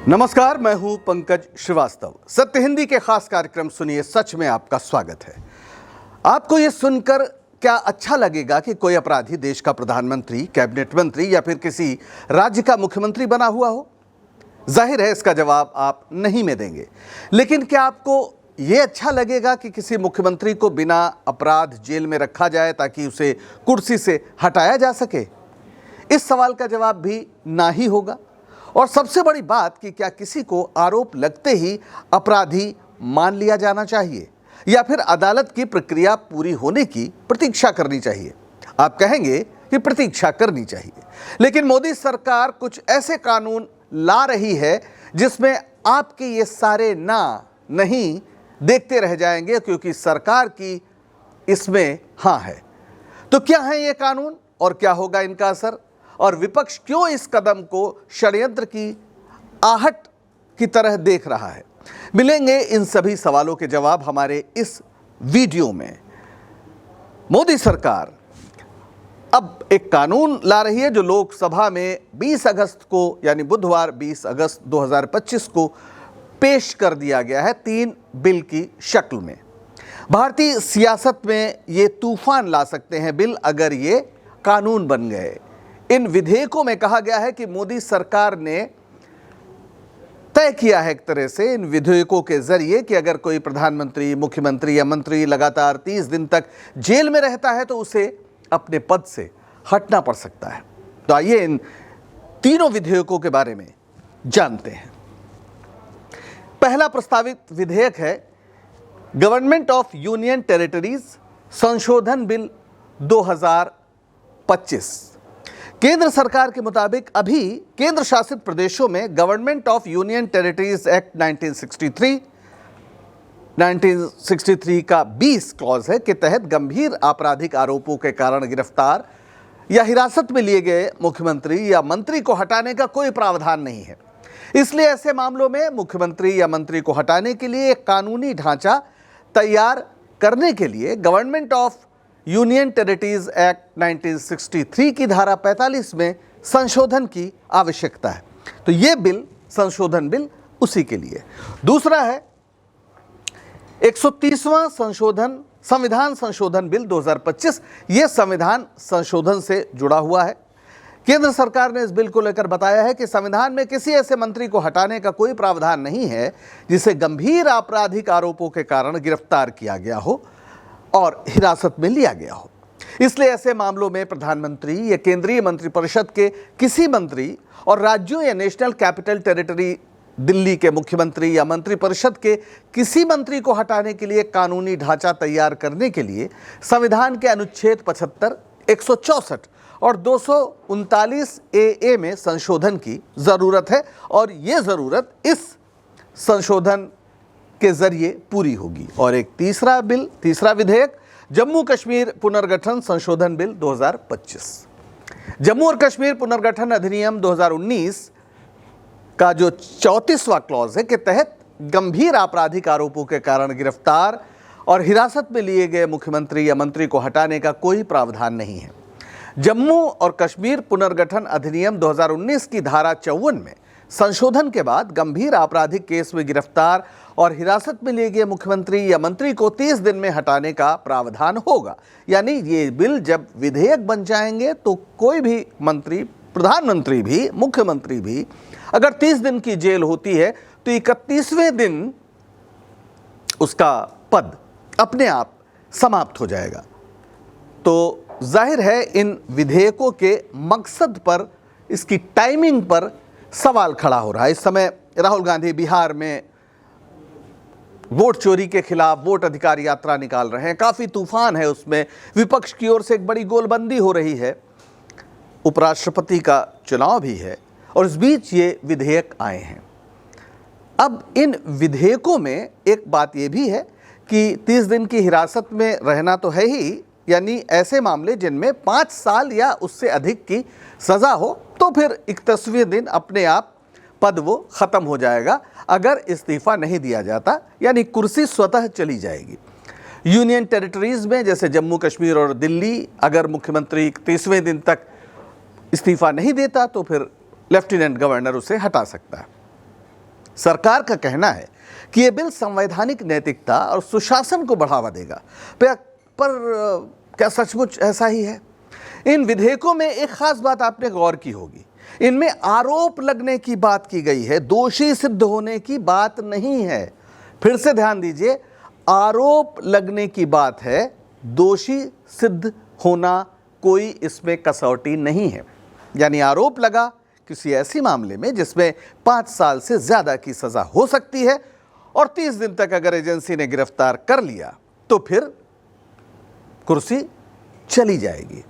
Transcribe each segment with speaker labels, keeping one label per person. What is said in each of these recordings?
Speaker 1: नमस्कार, मैं हूं पंकज श्रीवास्तव। सत्य हिंदी के खास कार्यक्रम सुनिए सच में आपका स्वागत है। आपको यह सुनकर क्या अच्छा लगेगा कि कोई अपराधी देश का प्रधानमंत्री, कैबिनेट मंत्री या फिर किसी राज्य का मुख्यमंत्री बना हुआ हो? जाहिर है इसका जवाब आप नहीं में देंगे। लेकिन क्या आपको यह अच्छा लगेगा कि किसी मुख्यमंत्री को बिना अपराध जेल में रखा जाए ताकि उसे कुर्सी से हटाया जा सके? इस सवाल का जवाब भी ना ही होगा। और सबसे बड़ी बात कि क्या किसी को आरोप लगते ही अपराधी मान लिया जाना चाहिए या फिर अदालत की प्रक्रिया पूरी होने की प्रतीक्षा करनी चाहिए? आप कहेंगे कि प्रतीक्षा करनी चाहिए, लेकिन मोदी सरकार कुछ ऐसे कानून ला रही है जिसमें आपके ये सारे ना नहीं देखते रह जाएंगे, क्योंकि सरकार की इसमें हाँ है। तो क्या है ये कानून और क्या होगा इनका असर, और विपक्ष क्यों इस कदम को षड्यंत्र की आहट की तरह देख रहा है? मिलेंगे इन सभी सवालों के जवाब हमारे इस वीडियो में। मोदी सरकार अब एक कानून ला रही है जो लोकसभा में 20 अगस्त को यानी बुधवार 20 अगस्त 2025 को पेश कर दिया गया है 3 बिल की शक्ल में। भारतीय सियासत में ये तूफान ला सकते हैं बिल अगर ये कानून बन गए। इन विधेयकों में कहा गया है कि मोदी सरकार ने तय किया है एक तरह से इन विधेयकों के जरिए कि अगर कोई प्रधानमंत्री, मुख्यमंत्री या मंत्री लगातार 30 दिन तक जेल में रहता है तो उसे अपने पद से हटना पड़ सकता है। तो आइए इन तीनों विधेयकों के बारे में जानते हैं। पहला प्रस्तावित विधेयक है गवर्नमेंट ऑफ यूनियन टेरिटरीज संशोधन बिल 2025। केंद्र सरकार के मुताबिक अभी केंद्र शासित प्रदेशों में government of union territories act 1963 का 20 क्लॉज है के तहत गंभीर आपराधिक आरोपों के कारण गिरफ्तार या हिरासत में लिए गए मुख्यमंत्री या मंत्री को हटाने का कोई प्रावधान नहीं है। इसलिए ऐसे मामलों में मुख्यमंत्री या मंत्री को हटाने के लिए एक कानूनी ढांचा तैयार करने के लिए government of union territories act 1963 की धारा 45 में संशोधन की आवश्यकता है। तो यह बिल, संशोधन बिल, उसी के लिए। दूसरा है 130वां संविधान संशोधन बिल 2025। यह संविधान संशोधन से जुड़ा हुआ है। केंद्र सरकार ने इस बिल को लेकर बताया है कि संविधान में किसी ऐसे मंत्री को हटाने का कोई प्रावधान नहीं है जिसे गंभीर आपराधिक आरोपों के कारण गिरफ्तार किया गया हो और हिरासत में लिया गया हो। इसलिए ऐसे मामलों में प्रधानमंत्री या केंद्रीय मंत्रिपरिषद के किसी मंत्री और राज्यों या नेशनल कैपिटल टेरिटरी दिल्ली के मुख्यमंत्री या मंत्रिपरिषद के किसी मंत्री को हटाने के लिए कानूनी ढांचा तैयार करने के लिए संविधान के अनुच्छेद 75, 164 और 239 ए में संशोधन की जरूरत है, और यह जरूरत इस संशोधन के जरिए पूरी होगी। और एक तीसरा विधेयक जम्मू कश्मीर पुनर्गठन संशोधन बिल 2025। जम्मू और कश्मीर पुनर्गठन अधिनियम 2019 का जो 34वां क्लॉज है के तहत गंभीर आपराधिक आरोपों के कारण गिरफ्तार और हिरासत में लिए गए मुख्यमंत्री या मंत्री को हटाने का कोई प्रावधान नहीं है। जम्मू और कश्मीर पुनर्गठन अधिनियम 2019 की धारा 54 में संशोधन के बाद गंभीर आपराधिक केस में गिरफ्तार और हिरासत में लिए गए मुख्यमंत्री या मंत्री को 30 दिन में हटाने का प्रावधान होगा। यानी ये बिल जब विधेयक बन जाएंगे तो कोई भी मंत्री, प्रधानमंत्री भी, मुख्यमंत्री भी अगर 30 दिन की जेल होती है तो 31वें दिन उसका पद अपने आप समाप्त हो जाएगा। तो जाहिर है इन विधेयकों के मकसद पर, इसकी टाइमिंग पर सवाल खड़ा हो रहा है। इस समय राहुल गांधी बिहार में वोट चोरी के खिलाफ वोट अधिकार यात्रा निकाल रहे हैं। काफ़ी तूफान है उसमें। विपक्ष की ओर से एक बड़ी गोलबंदी हो रही है। उपराष्ट्रपति का चुनाव भी है और इस बीच ये विधेयक आए हैं। अब इन विधेयकों में एक बात ये भी है कि 30 दिन की हिरासत में रहना तो है ही, यानी ऐसे मामले जिनमें 5 साल या उससे अधिक की सज़ा हो तो फिर 31वें दिन अपने आप पद वो ख़त्म हो जाएगा अगर इस्तीफ़ा नहीं दिया जाता, यानी कुर्सी स्वतः चली जाएगी। यूनियन टेरिटरीज़ में जैसे जम्मू कश्मीर और दिल्ली, अगर मुख्यमंत्री 31वें दिन तक इस्तीफ़ा नहीं देता तो फिर लेफ्टिनेंट गवर्नर उसे हटा सकता है। सरकार का कहना है कि यह बिल संवैधानिक नैतिकता और सुशासन को बढ़ावा देगा, पर क्या सचमुच ऐसा ही है? इन विधेयकों में एक खास बात आपने गौर की होगी, इनमें आरोप लगने की बात की गई है, दोषी सिद्ध होने की बात नहीं है। फिर से ध्यान दीजिए, आरोप लगने की बात है, दोषी सिद्ध होना कोई इसमें कसौटी नहीं है। यानी आरोप लगा किसी ऐसी मामले में जिसमें 5 साल से ज्यादा की सजा हो सकती है और 30 दिन तक अगर एजेंसी ने गिरफ्तार कर लिया तो फिर कुर्सी चली जाएगी।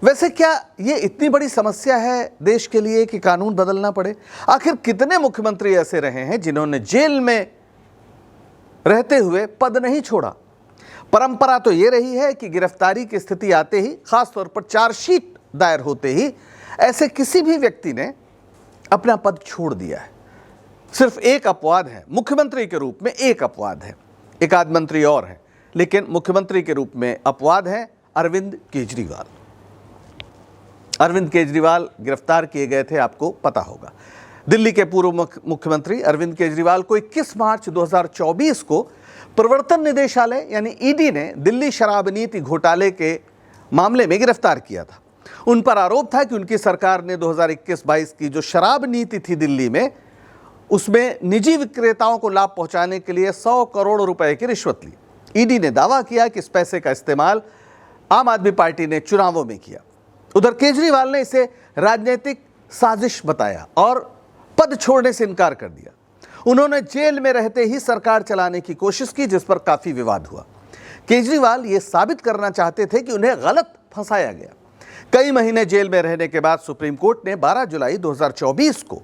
Speaker 1: वैसे क्या ये इतनी बड़ी समस्या है देश के लिए कि कानून बदलना पड़े? आखिर कितने मुख्यमंत्री ऐसे रहे हैं जिन्होंने जेल में रहते हुए पद नहीं छोड़ा? परंपरा तो ये रही है कि गिरफ्तारी की स्थिति आते ही, खासतौर पर चार्जशीट दायर होते ही, ऐसे किसी भी व्यक्ति ने अपना पद छोड़ दिया है। सिर्फ एक अपवाद है, मुख्यमंत्री के रूप में एक अपवाद है, एक आध मंत्री और है, लेकिन मुख्यमंत्री के रूप में अपवाद है अरविंद केजरीवाल। अरविंद केजरीवाल गिरफ्तार किए गए थे, आपको पता होगा। दिल्ली के पूर्व मुख्यमंत्री अरविंद केजरीवाल को 21 मार्च 2024 को प्रवर्तन निदेशालय यानी ईडी ने दिल्ली शराब नीति घोटाले के मामले में गिरफ्तार किया था। उन पर आरोप था कि उनकी सरकार ने 2021-22 की जो शराब नीति थी दिल्ली में, उसमें निजी विक्रेताओं को लाभ पहुंचाने के लिए 100 करोड़ रुपए की रिश्वत ली। ईडी ने दावा किया कि इस पैसे का इस्तेमाल आम आदमी पार्टी ने चुनावों में किया। उधर केजरीवाल ने इसे राजनीतिक साजिश बताया और पद छोड़ने से इनकार कर दिया। उन्होंने जेल में रहते ही सरकार चलाने की कोशिश की, जिस पर काफी विवाद हुआ। केजरीवाल ये साबित करना चाहते थे कि उन्हें गलत फंसाया गया। कई महीने जेल में रहने के बाद सुप्रीम कोर्ट ने 12 जुलाई 2024 को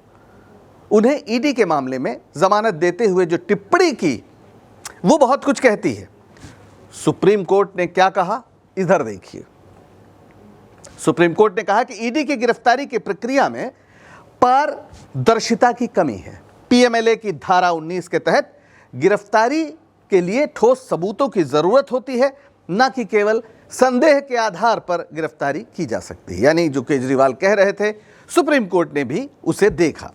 Speaker 1: उन्हें ईडी के मामले में जमानत देते हुए जो टिप्पणी की, वो बहुत कुछ कहती है। सुप्रीम कोर्ट ने क्या कहा, इधर देखिए। सुप्रीम कोर्ट ने कहा कि ईडी की गिरफ्तारी की प्रक्रिया में पारदर्शिता की कमी है। पीएमएलए की धारा 19 के तहत गिरफ्तारी के लिए ठोस सबूतों की जरूरत होती है, न कि केवल संदेह के आधार पर गिरफ्तारी की जा सकती है। यानी जो केजरीवाल कह रहे थे, सुप्रीम कोर्ट ने भी उसे देखा।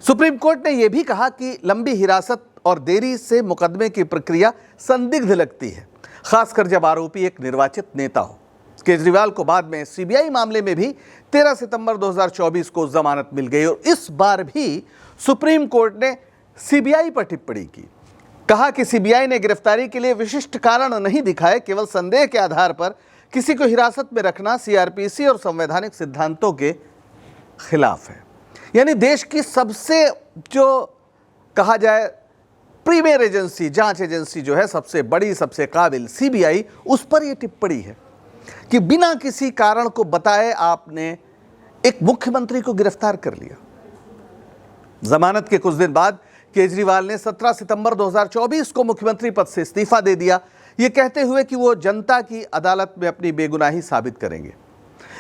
Speaker 1: सुप्रीम कोर्ट ने यह भी कहा कि लंबी हिरासत और देरी से मुकदमे की प्रक्रिया संदिग्ध लगती है, खासकर जब आरोपी एक निर्वाचित नेता हो। केजरीवाल को बाद में सीबीआई मामले में भी 13 सितंबर 2024 को जमानत मिल गई और इस बार भी सुप्रीम कोर्ट ने सीबीआई पर टिप्पणी की। कहा कि सीबीआई ने गिरफ्तारी के लिए विशिष्ट कारण नहीं दिखाए, केवल संदेह के आधार पर किसी को हिरासत में रखना सीआरपीसी और संवैधानिक सिद्धांतों के खिलाफ है। यानी देश की सबसे, जो कहा जाए प्रीमियर एजेंसी, जांच एजेंसी जो है, सबसे बड़ी, सबसे काबिल सीबीआई, उस पर यह टिप्पणी है कि बिना किसी कारण को बताए आपने एक मुख्यमंत्री को गिरफ्तार कर लिया। जमानत के कुछ दिन बाद केजरीवाल ने 17 सितंबर 2024 को मुख्यमंत्री पद से इस्तीफा दे दिया, ये कहते हुए कि वो जनता की अदालत में अपनी बेगुनाही साबित करेंगे।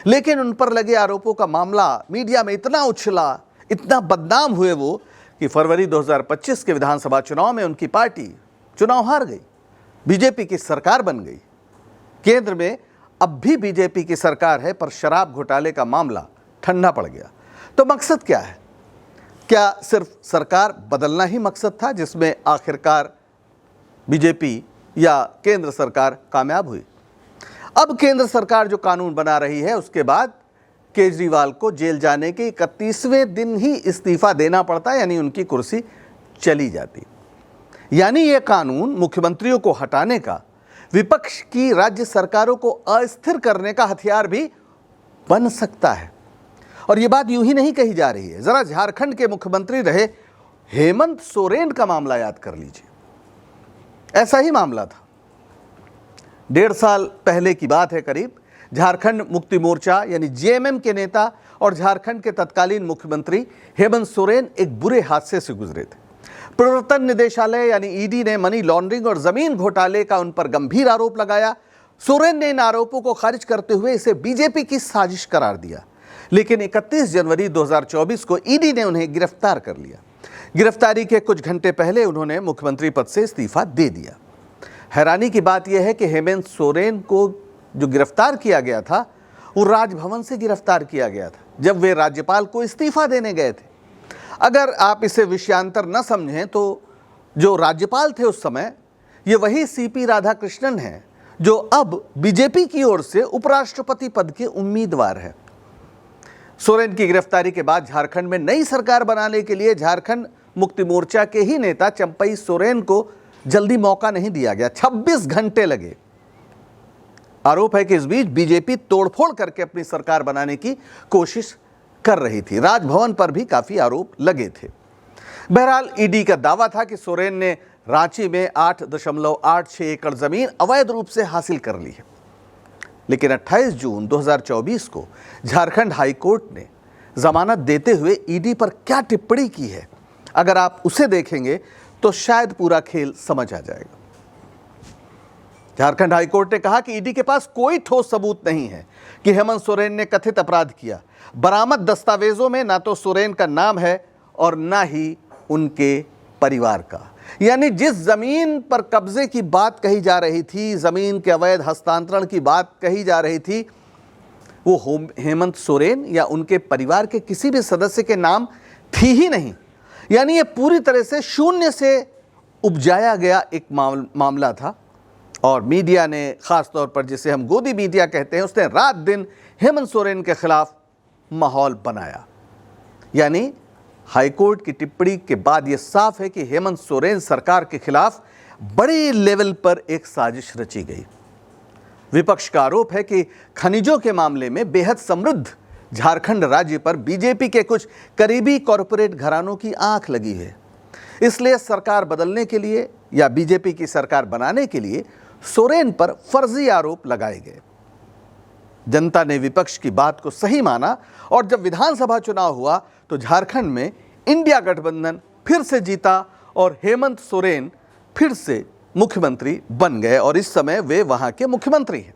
Speaker 1: लेकिन उन पर लगे आरोपों का मामला मीडिया में इतना उछला, इतना बदनाम हुए वो, कि फरवरी 2025 के विधानसभा चुनाव में उनकी पार्टी चुनाव हार गई, बीजेपी की सरकार बन गई। केंद्र में अब भी बीजेपी की सरकार है, पर शराब घोटाले का मामला ठंडा पड़ गया। तो मकसद क्या है? क्या सिर्फ सरकार बदलना ही मकसद था, जिसमें आखिरकार बीजेपी या केंद्र सरकार कामयाब हुई? अब केंद्र सरकार जो कानून बना रही है, उसके बाद केजरीवाल को जेल जाने के 31वें दिन ही इस्तीफा देना पड़ता, यानी उनकी कुर्सी चली जाती। यानी यह कानून मुख्यमंत्रियों को हटाने का, विपक्ष की राज्य सरकारों को अस्थिर करने का हथियार भी बन सकता है। और यह बात यूं ही नहीं कही जा रही है। जरा झारखंड के मुख्यमंत्री रहे हेमंत सोरेन का मामला याद कर लीजिए। ऐसा ही मामला था, 1.5 साल पहले की बात है करीब। झारखंड मुक्ति मोर्चा यानी जेएमएम के नेता और झारखंड के तत्कालीन मुख्यमंत्री हेमंत सोरेन एक बुरे हादसे से गुजरे थे। प्रवर्तन निदेशालय यानी ईडी ने मनी लॉन्ड्रिंग और जमीन घोटाले का उन पर गंभीर आरोप लगाया। सोरेन ने इन आरोपों को खारिज करते हुए इसे बीजेपी की साजिश करार दिया। लेकिन 31 जनवरी 2024 को ईडी ने उन्हें गिरफ्तार कर लिया। गिरफ्तारी के कुछ घंटे पहले उन्होंने मुख्यमंत्री पद से इस्तीफा दे दिया। हैरानी की बात यह है कि हेमंत सोरेन को जो गिरफ्तार किया गया था, वो राजभवन से गिरफ्तार किया गया था, जब वे राज्यपाल को इस्तीफा देने गए थे। अगर आप इसे विषयांतर न समझें तो जो राज्यपाल थे उस समय ये वही सीपी राधाकृष्णन हैं जो अब बीजेपी की ओर से उपराष्ट्रपति पद के उम्मीदवार हैं। सोरेन की गिरफ्तारी के बाद झारखंड में नई सरकार बनाने के लिए झारखंड मुक्ति मोर्चा के ही नेता चंपई सोरेन को जल्दी मौका नहीं दिया गया, 26 घंटे लगे। आरोप है कि इस बीच बीजेपी तोड़फोड़ करके अपनी सरकार बनाने की कोशिश कर रही थी। राजभवन पर भी काफी आरोप लगे थे। बहरहाल ईडी का दावा था कि सोरेन ने रांची में 8.86 एकड़ जमीन अवैध रूप से हासिल कर ली है, लेकिन 28 जून 2024 को झारखंड हाईकोर्ट ने जमानत देते हुए ईडी पर क्या टिप्पणी की है, अगर आप उसे देखेंगे तो शायद पूरा खेल समझ आ जाएगा। झारखंड हाईकोर्ट ने कहा कि ईडी के पास कोई ठोस सबूत नहीं है कि हेमंत सोरेन ने कथित अपराध किया। बरामद दस्तावेजों में ना तो सोरेन का नाम है और ना ही उनके परिवार का। यानी जिस जमीन पर कब्जे की बात कही जा रही थी, जमीन के अवैध हस्तांतरण की बात कही जा रही थी, वो हेमंत सोरेन या उनके परिवार के किसी भी सदस्य के नाम थी ही नहीं। यानी ये पूरी तरह से शून्य से उपजाया गया एक मामला था और मीडिया ने, खास तौर पर जिसे हम गोदी मीडिया कहते हैं, उसने रात दिन हेमंत सोरेन के खिलाफ माहौल बनाया। यानी हाईकोर्ट की टिप्पणी के बाद यह साफ है कि हेमंत सोरेन सरकार के खिलाफ बड़े लेवल पर एक साजिश रची गई। विपक्ष का आरोप है कि खनिजों के मामले में बेहद समृद्ध झारखंड राज्य पर बीजेपी के कुछ करीबी कॉरपोरेट घरानों की आंख लगी है। इसलिए सरकार बदलने के लिए या बीजेपी की सरकार बनाने के लिए सोरेन पर फर्जी आरोप लगाए गए। जनता ने विपक्ष की बात को सही माना और जब विधानसभा चुनाव हुआ तो झारखंड में इंडिया गठबंधन फिर से जीता और हेमंत सोरेन फिर से मुख्यमंत्री बन गए और इस समय वे वहां के मुख्यमंत्री हैं।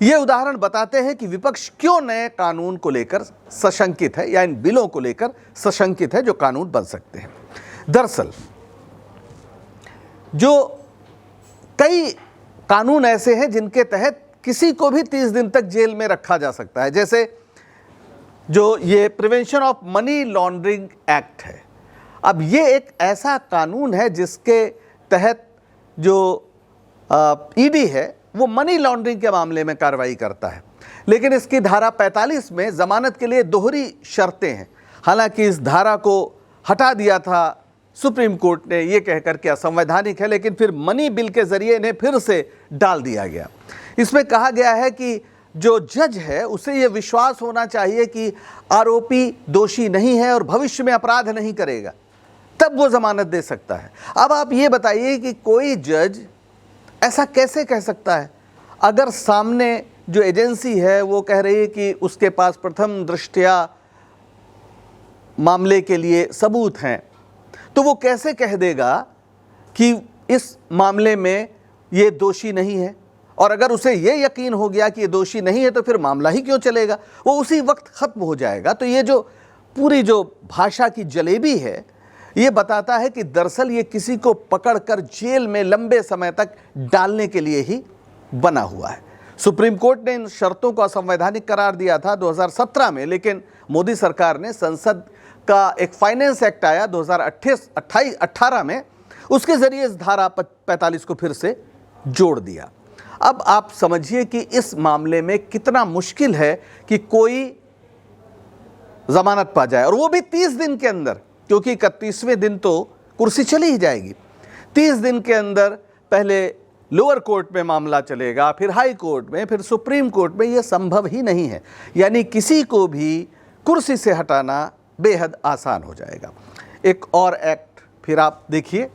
Speaker 1: ये उदाहरण बताते हैं कि विपक्ष क्यों नए कानून को लेकर सशंकित है या इन बिलों को लेकर सशंकित है जो कानून बन सकते हैं। दरअसल जो कई कानून ऐसे हैं जिनके तहत किसी को भी 30 दिन तक जेल में रखा जा सकता है, जैसे जो ये prevention of money laundering act है। अब ये एक ऐसा कानून है जिसके तहत जो ईडी है वो मनी लॉन्ड्रिंग के मामले में कार्रवाई करता है, लेकिन इसकी धारा 45 में जमानत के लिए दोहरी शर्तें हैं। हालांकि इस धारा को हटा दिया था सुप्रीम कोर्ट ने ये कहकर के असंवैधानिक है, लेकिन फिर मनी बिल के जरिए इन्हें फिर से डाल दिया गया। इसमें कहा गया है कि जो जज है उसे ये विश्वास होना चाहिए कि आरोपी दोषी नहीं है और भविष्य में अपराध नहीं करेगा, तब वो जमानत दे सकता है। अब आप ये बताइए कि कोई जज ऐसा कैसे कह सकता है अगर सामने जो एजेंसी है वो कह रही है कि उसके पास प्रथम दृष्टया मामले के लिए सबूत हैं, तो वो कैसे कह देगा कि इस मामले में ये दोषी नहीं है? और अगर उसे ये यकीन हो गया कि ये दोषी नहीं है तो फिर मामला ही क्यों चलेगा, वो उसी वक्त खत्म हो जाएगा। तो ये जो पूरी जो भाषा की जलेबी है ये बताता है कि दरअसल ये किसी को पकड़कर जेल में लंबे समय तक डालने के लिए ही बना हुआ है। सुप्रीम कोर्ट ने इन शर्तों को असंवैधानिक करार दिया था 2017 में, लेकिन मोदी सरकार ने संसद का एक फाइनेंस एक्ट आया 2018 में, उसके जरिए इस धारा 45 को फिर से जोड़ दिया। अब आप समझिए कि इस मामले में कितना मुश्किल है कि कोई जमानत पा जाए, और वो भी 30 दिन के अंदर, क्योंकि 31वें दिन तो कुर्सी चली ही जाएगी। 30 दिन के अंदर पहले लोअर कोर्ट में मामला चलेगा, फिर हाई कोर्ट में, फिर सुप्रीम कोर्ट में। यह संभव ही नहीं है। यानी किसी को भी कुर्सी से हटाना बेहद आसान हो जाएगा। एक और एक्ट फिर आप देखिए,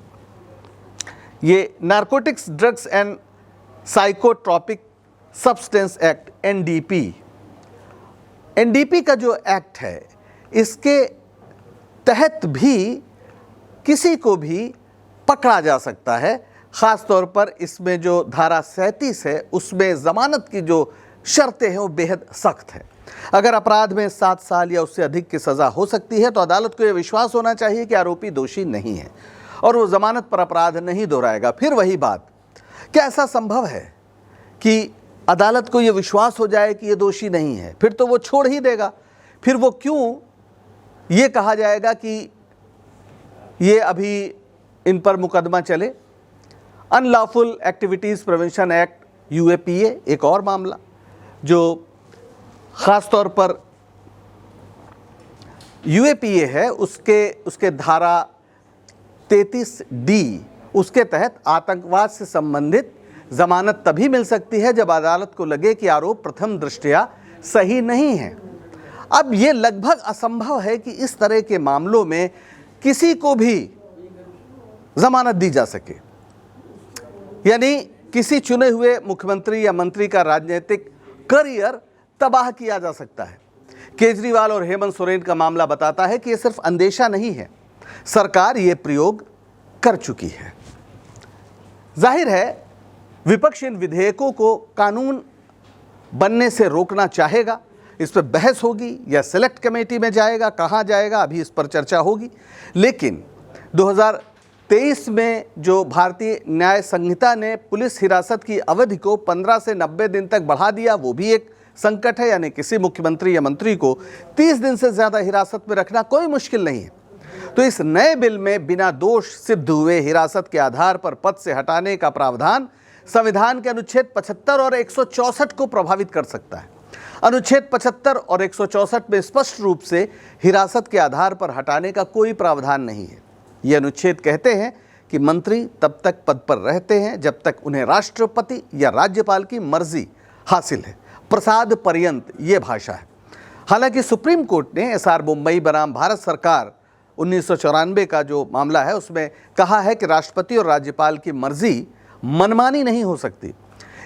Speaker 1: ये narcotics drugs and psychotropic substance act NDP का जो एक्ट है, इसके तहत भी किसी को भी पकड़ा जा सकता है। ख़ास तौर पर इसमें जो धारा 37 है उसमें ज़मानत की जो शर्तें हैं वो बेहद सख्त है। अगर अपराध में 7 साल या उससे अधिक की सज़ा हो सकती है तो अदालत को यह विश्वास होना चाहिए कि आरोपी दोषी नहीं है और वो ज़मानत पर अपराध नहीं दोहराएगा। फिर वही बात, क्या ऐसा संभव है कि अदालत को यह विश्वास हो जाए कि ये दोषी नहीं है? फिर तो वो छोड़ ही देगा। फिर वो क्यों ये कहा जाएगा कि ये अभी इन पर मुकदमा चले। Unlawful activities prevention act UAPA एक और मामला जो ख़ास तौर पर UAPA है, उसके धारा 33D, उसके तहत आतंकवाद से संबंधित जमानत तभी मिल सकती है जब अदालत को लगे कि आरोप प्रथम दृष्टया सही नहीं है। अब ये लगभग असंभव है कि इस तरह के मामलों में किसी को भी जमानत दी जा सके, यानी किसी चुने हुए मुख्यमंत्री या मंत्री का राजनीतिक करियर तबाह किया जा सकता है। केजरीवाल और हेमंत सोरेन का मामला बताता है कि यह सिर्फ अंदेशा नहीं है, सरकार ये प्रयोग कर चुकी है। जाहिर है विपक्ष इन विधेयकों को कानून बनने से रोकना चाहेगा। इस पर बहस होगी या सेलेक्ट कमेटी में जाएगा, कहाँ जाएगा, अभी इस पर चर्चा होगी। लेकिन 2023 में जो भारतीय न्याय संहिता ने पुलिस हिरासत की अवधि को 15 से 90 दिन तक बढ़ा दिया, वो भी एक संकट है। यानी किसी मुख्यमंत्री या मंत्री को 30 दिन से ज़्यादा हिरासत में रखना कोई मुश्किल नहीं है। तो इस नए बिल में बिना दोष सिद्ध हुए हिरासत के आधार पर पद से हटाने का प्रावधान संविधान के अनुच्छेद 75 और 164 को प्रभावित कर सकता है। अनुच्छेद 75 और 164 में स्पष्ट रूप से हिरासत के आधार पर हटाने का कोई प्रावधान नहीं है। ये अनुच्छेद कहते हैं कि मंत्री तब तक पद पर रहते हैं जब तक उन्हें राष्ट्रपति या राज्यपाल की मर्जी हासिल है। प्रसाद पर्यंत ये भाषा है। हालांकि सुप्रीम कोर्ट ने SR मुंबई बनाम भारत सरकार 1994 का जो मामला है उसमें कहा है कि राष्ट्रपति और राज्यपाल की मर्जी मनमानी नहीं हो सकती,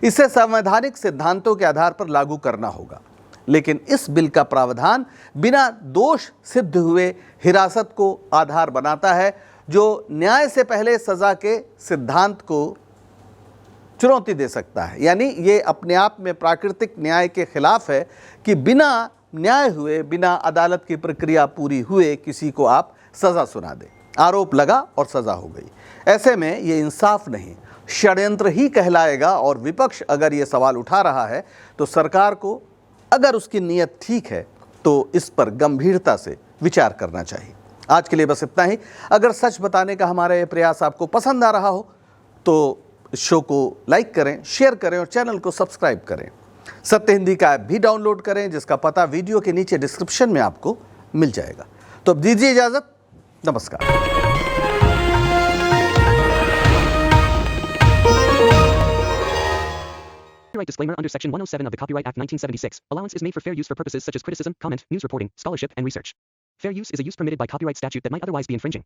Speaker 1: इसे संवैधानिक सिद्धांतों के आधार पर लागू करना होगा। लेकिन इस बिल का प्रावधान बिना दोष सिद्ध हुए हिरासत को आधार बनाता है, जो न्याय से पहले सजा के सिद्धांत को चुनौती दे सकता है। यानी ये अपने आप में प्राकृतिक न्याय के खिलाफ है कि बिना न्याय हुए, बिना अदालत की प्रक्रिया पूरी हुए किसी को आप सजा सुना दें। आरोप लगा और सजा हो गई, ऐसे में ये इंसाफ नहीं, षड्यंत्र ही कहलाएगा। और विपक्ष अगर ये सवाल उठा रहा है तो सरकार को, अगर उसकी नीयत ठीक है, तो इस पर गंभीरता से विचार करना चाहिए। आज के लिए बस इतना ही। अगर सच बताने का हमारा ये प्रयास आपको पसंद आ रहा हो तो शो को लाइक करें, शेयर करें और चैनल को सब्सक्राइब करें। सत्य हिंदी का ऐप भी डाउनलोड करें, जिसका पता वीडियो के नीचे डिस्क्रिप्शन में आपको मिल जाएगा। तो अब दीजिए इजाजत, नमस्कार।
Speaker 2: Copyright disclaimer under Section 107 of the Copyright Act 1976. Allowance is made for fair use for purposes such as criticism, comment, news reporting, scholarship, and research. Fair use is a use permitted by copyright statute that might otherwise be infringing.